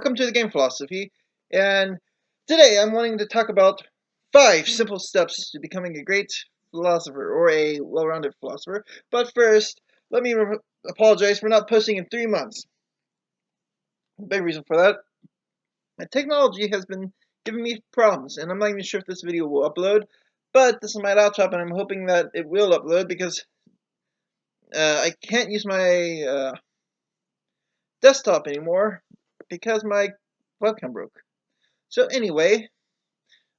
welcome to the game Philosophy, and today I'm wanting to talk about 5 simple steps to becoming a great philosopher, or a well-rounded philosopher. But first, let me apologize for not posting in 3 months. The big reason for that, my technology has been giving me problems, and I'm not even sure if this video will upload, but this is my laptop, and I'm hoping that it will upload, because I can't use my desktop anymore, because my webcam broke. So anyway,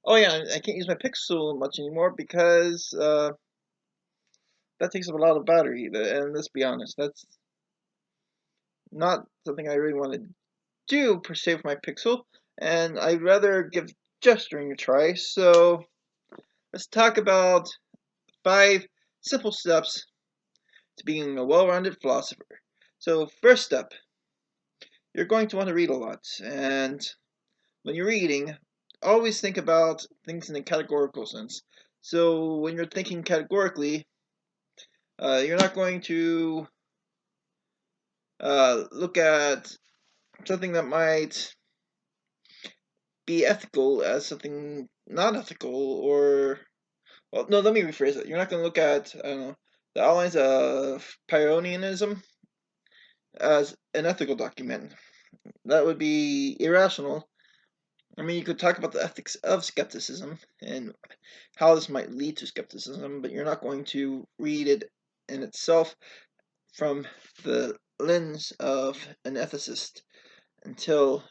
oh yeah, I can't use my Pixel much anymore because that takes up a lot of battery. And let's be honest, that's not something I really want to do per se with my Pixel. And I'd rather give gesturing a try. So let's talk about 5 simple steps to being a well-rounded philosopher. So first step, you're going to want to read a lot. And when you're reading, always think about things in a categorical sense. So when you're thinking categorically, you're not going to look at something that might be ethical as something not ethical, or, well, no, let me rephrase it. You're not going to look at, I don't know, the outlines of Pyrrhonianism as an ethical document. That would be irrational. I mean, you could talk about the ethics of skepticism and how this might lead to skepticism, but you're not going to read it in itself from the lens of an ethicist until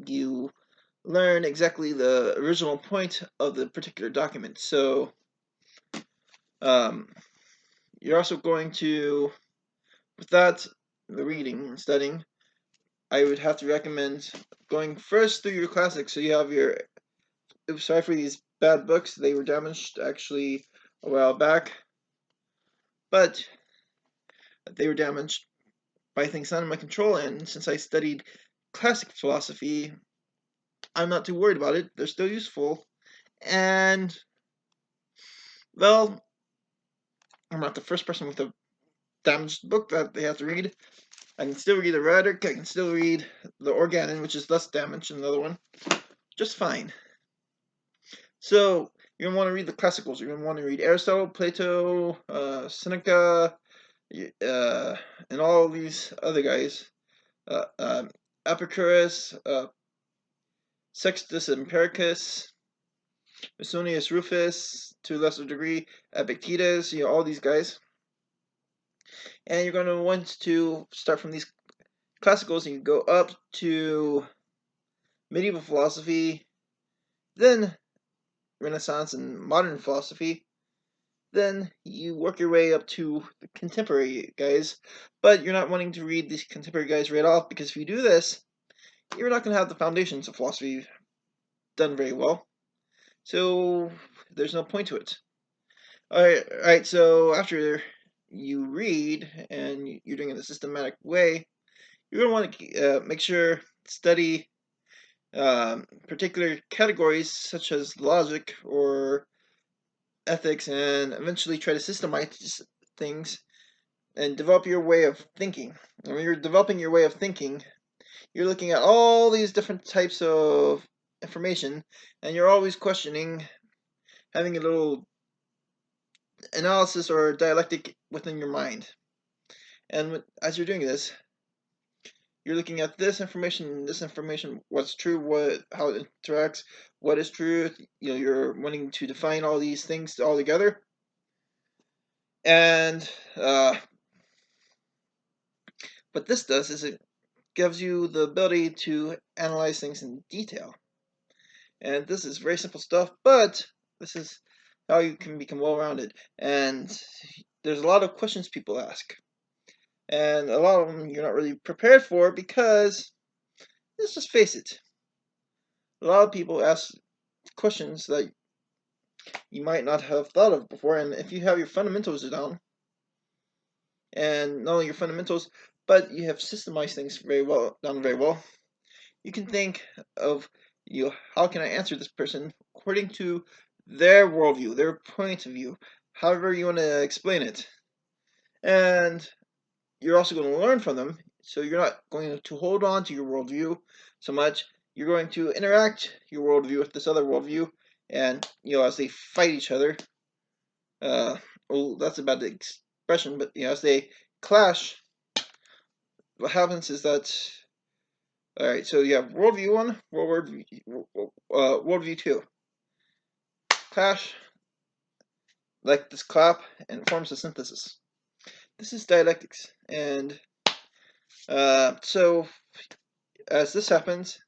you learn exactly the original point of the particular document. So you're also going to, with that, the reading and studying, I would have to recommend going first through your classics. So you have your, oops, sorry for these bad books, they were damaged actually a while back, but they were damaged by things not in my control, and since I studied classic philosophy, I'm not too worried about it. They're still useful, and, well, I'm not the first person with a damaged book that they have to read. I can still read the Rhetoric, I can still read the Organon, which is less damaged than the other one, just fine. So, you're going to want to read the classicals. You're going to want to read Aristotle, Plato, Seneca, and all these other guys. Epicurus, Sextus Empiricus, Musonius Rufus, to a lesser degree, Epictetus, all these guys. And you're going to want to start from these classicals and you go up to medieval philosophy, then Renaissance and modern philosophy, then you work your way up to the contemporary guys. But you're not wanting to read these contemporary guys right off, because if you do this, you're not going to have the foundations of philosophy done very well. So there's no point to it. Alright, so after you read and you're doing it in a systematic way, you're going to want to make sure study particular categories such as logic or ethics, and eventually try to systemize things and develop your way of thinking. And when you're developing your way of thinking, you're looking at all these different types of information, and you're always questioning, having a little analysis or dialectic within your mind. And as you're doing this, you're looking at this information, what's true, how it interacts, what is truth. You're wanting to define all these things all together. And what this does is it gives you the ability to analyze things in detail. And this is very simple stuff, but this is how you can become well-rounded. And there's a lot of questions people ask, and a lot of them you're not really prepared for, because, let's just face it, a lot of people ask questions that you might not have thought of before. And if you have your fundamentals down, and not only your fundamentals, but you have systemized things very well, you can think of, how can I answer this person according to their worldview, their point of view, however you want to explain it. And you're also going to learn from them, So you're not going to hold on to your worldview so much. You're going to interact your worldview with this other worldview, and as they fight each other, well, that's a bad expression, but as they clash, what happens is that, all right. So you have worldview one, worldview two, clash like this clap, and forms a synthesis. This is dialectics, and so as this happens,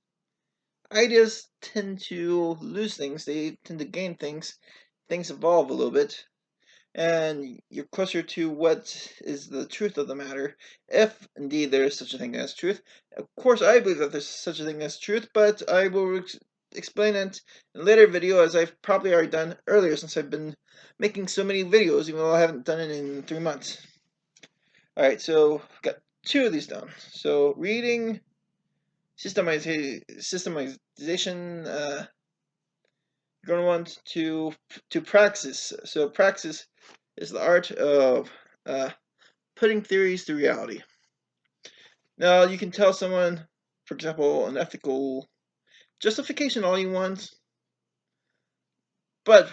ideas tend to lose things. They tend to gain things. Things evolve a little bit, and you're closer to what is the truth of the matter, if indeed there is such a thing as truth. Of course, I believe that there's such a thing as truth, but I will explain it in a later video, as I've probably already done earlier, since I've been making so many videos, even though I haven't done it in 3 months. Alright, so I've got 2 of these done. So reading, systemization, you're going to want to praxis. So praxis is the art of putting theories to reality. Now, you can tell someone, for example, an ethical justification all you want, but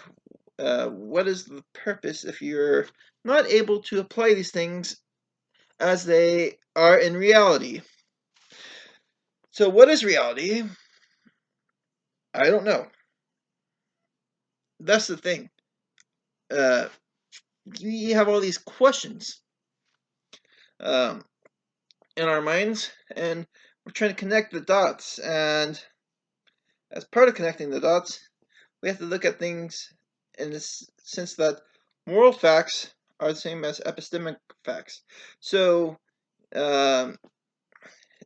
what is the purpose if you're not able to apply these things as they are in reality? So what is reality? I don't know. That's the thing. We have all these questions um, in our minds, and we're trying to connect the dots. And as part of connecting the dots, we have to look at things in the sense that moral facts are the same as epistemic facts. So, as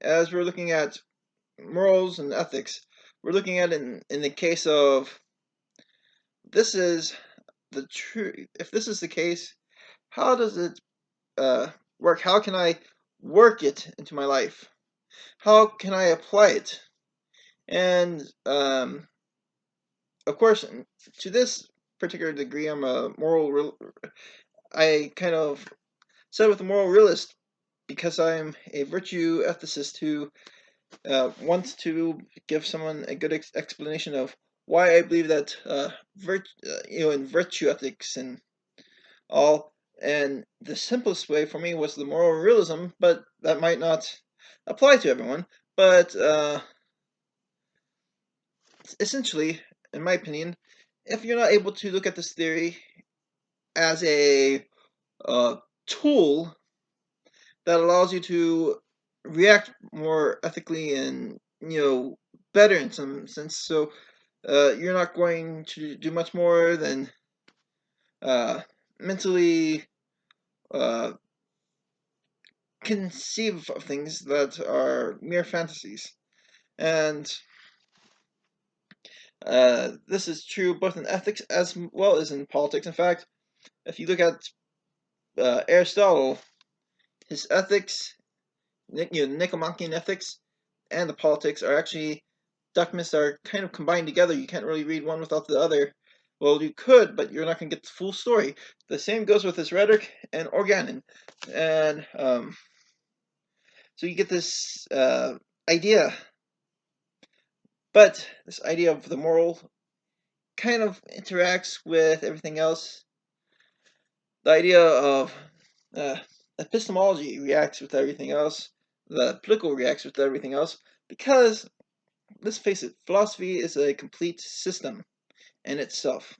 we're looking at morals and ethics, we're looking at it in the case of, this is the truth. If this is the case, how does it work? How can I work it into my life? How can I apply it? And of course, to this particular degree, I'm a I kind of said with a moral realist because I'm a virtue ethicist who wants to give someone a good explanation of why I believe that in virtue ethics and all. And the simplest way for me was the moral realism, but that might not apply to everyone. But essentially, in my opinion, if you're not able to look at this theory as a tool that allows you to react more ethically and better in some sense, so you're not going to do much more than mentally conceive of things that are mere fantasies. And this is true both in ethics as well as in politics. In fact, if you look at Aristotle, his ethics, Nicomachean ethics, and the politics are actually documents that are kind of combined together. You can't really read one without the other. Well, you could, but you're not going to get the full story. The same goes with his rhetoric and organon. And so you get this idea. But this idea of the moral kind of interacts with everything else. The idea of epistemology reacts with everything else. The political reacts with everything else. Because, let's face it, philosophy is a complete system in itself.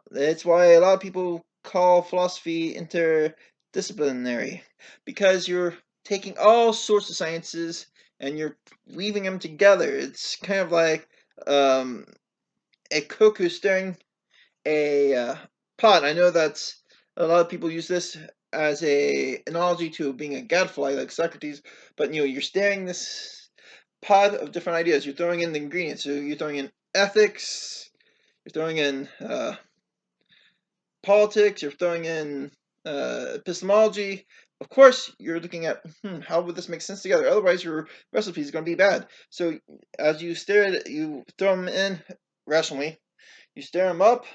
That's why a lot of people call philosophy interdisciplinary, because you're taking all sorts of sciences and you're weaving them together. It's kind of like a cook who's stirring a pot. I know that a lot of people use this as a analogy to being a gadfly like Socrates, but you're stirring this pot of different ideas. You're throwing in the ingredients. So you're throwing in ethics, you're throwing in politics, you're throwing in epistemology. Of course, you're looking at how would this make sense together. Otherwise, your recipe is going to be bad. So as you stir it, you throw them in rationally. You stir them up,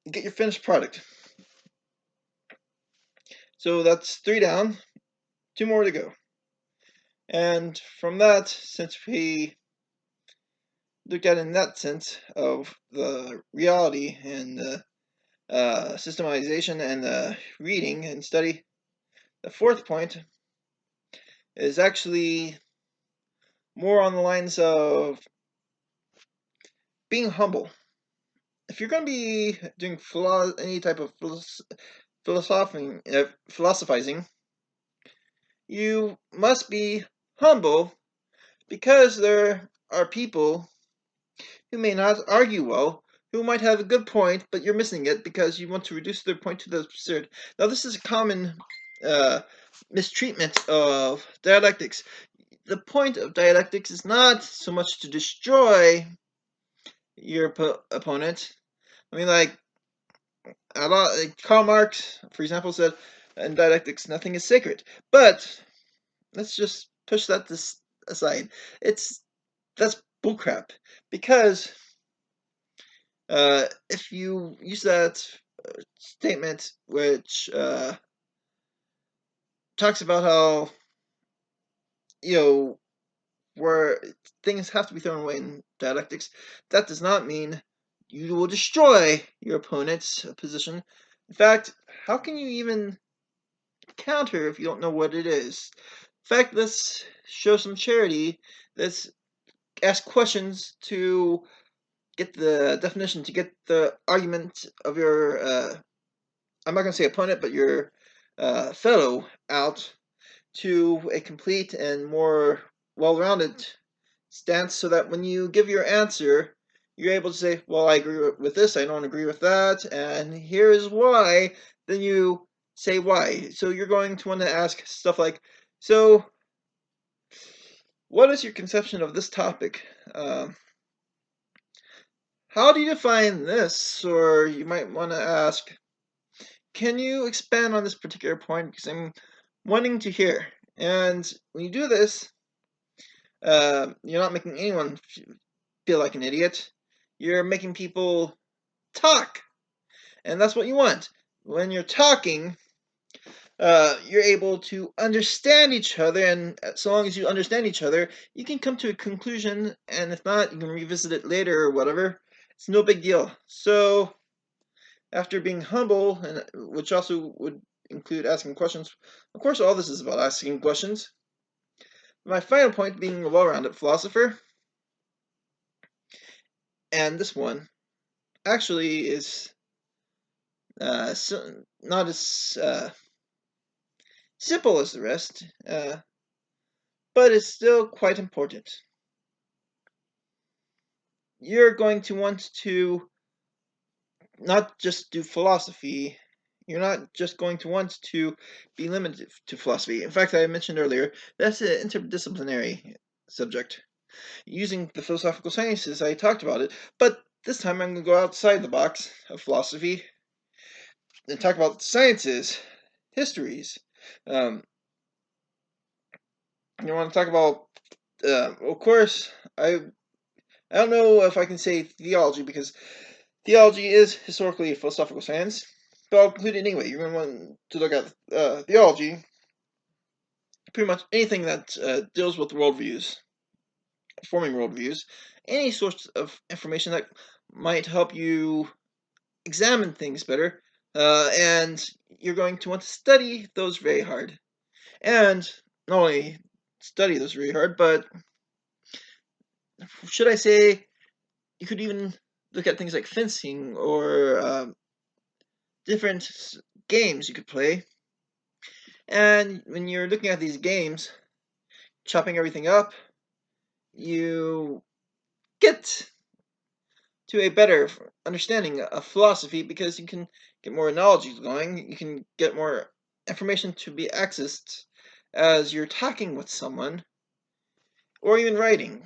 you get your finished product. So that's 3 down. 2 more to go. And from that, since we looked at it in that sense of the reality and the systemization and the reading and study, the fourth point is actually more on the lines of being humble. If you're going to be doing any type of philosophizing, you must be humble, because there are people who may not argue well, who might have a good point, but you're missing it because you want to reduce their point to the absurd. Now, this is a common mistreatment of dialectics. The point of dialectics is not so much to destroy your opponent. I mean, like Karl Marx, for example, said in dialectics, nothing is sacred. But let's just push that aside. That's bullcrap, because if you use that statement, which talks about how where things have to be thrown away in dialectics, that does not mean you will destroy your opponent's position. In fact, how can you even counter if you don't know what it is? In fact, let's show some charity. Let's ask questions to get the definition, to get the argument of your, I'm not going to say opponent, but your fellow out to a complete and more well-rounded stance, so that when you give your answer, you're able to say, well, I agree with this, I don't agree with that, and here's why. Then you say why. So you're going to want to ask stuff like, so what is your conception of this topic? How do you define this? Or you might want to ask, can you expand on this particular point, because I'm wanting to hear. And when you do this, you're not making anyone feel like an idiot. You're making people talk, and that's what you want. When you're talking, you're able to understand each other, and so long as you understand each other, you can come to a conclusion, and if not, you can revisit it later or whatever. It's no big deal. So, after being humble, and which also would include asking questions, of course, all this is about asking questions. My final point being a well-rounded philosopher, and this one actually is not as simple as the rest, but it's still quite important. You're going to want to not just do philosophy. You're not just going to want to be limited to philosophy. In fact, I mentioned earlier, that's an interdisciplinary subject. Using the philosophical sciences, I talked about it, but this time I'm going to go outside the box of philosophy and talk about sciences, histories. You want to talk about, of course, I don't know if I can say theology, because theology is historically a philosophical science, but I'll include it anyway. You're going to want to look at theology, pretty much anything that deals with worldviews, forming worldviews, any source of information that might help you examine things better, and you're going to want to study those very hard. And not only study those very hard, but should I say, you could even look at things like fencing or different games you could play. And when you're looking at these games, chopping everything up, you get to a better understanding of philosophy, because you can get more analogies going, you can get more information to be accessed as you're talking with someone, or even writing.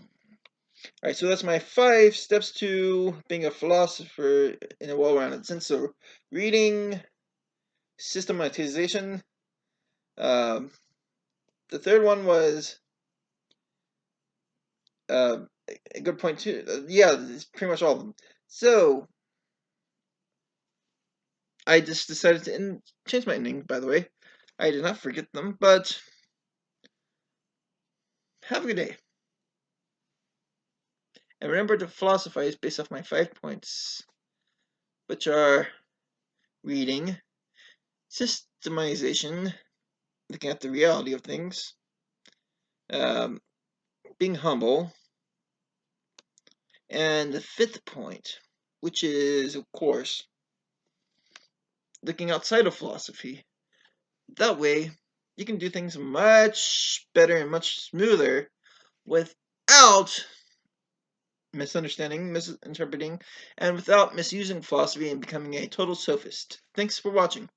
Alright, so that's my 5 steps to being a philosopher in a well-rounded sense. So, reading, systematization. The third one was a good point too. Yeah, it's pretty much all of them. So, I just decided to change my ending, by the way. I did not forget them, but Have a good day. And remember to philosophize based off my 5 points, which are reading, systemization, looking at the reality of things, being humble, and the 5th point, which is, of course, looking outside of philosophy. That way, you can do things much better and much smoother without misunderstanding, misinterpreting, and without misusing philosophy and becoming a total sophist. Thanks for watching.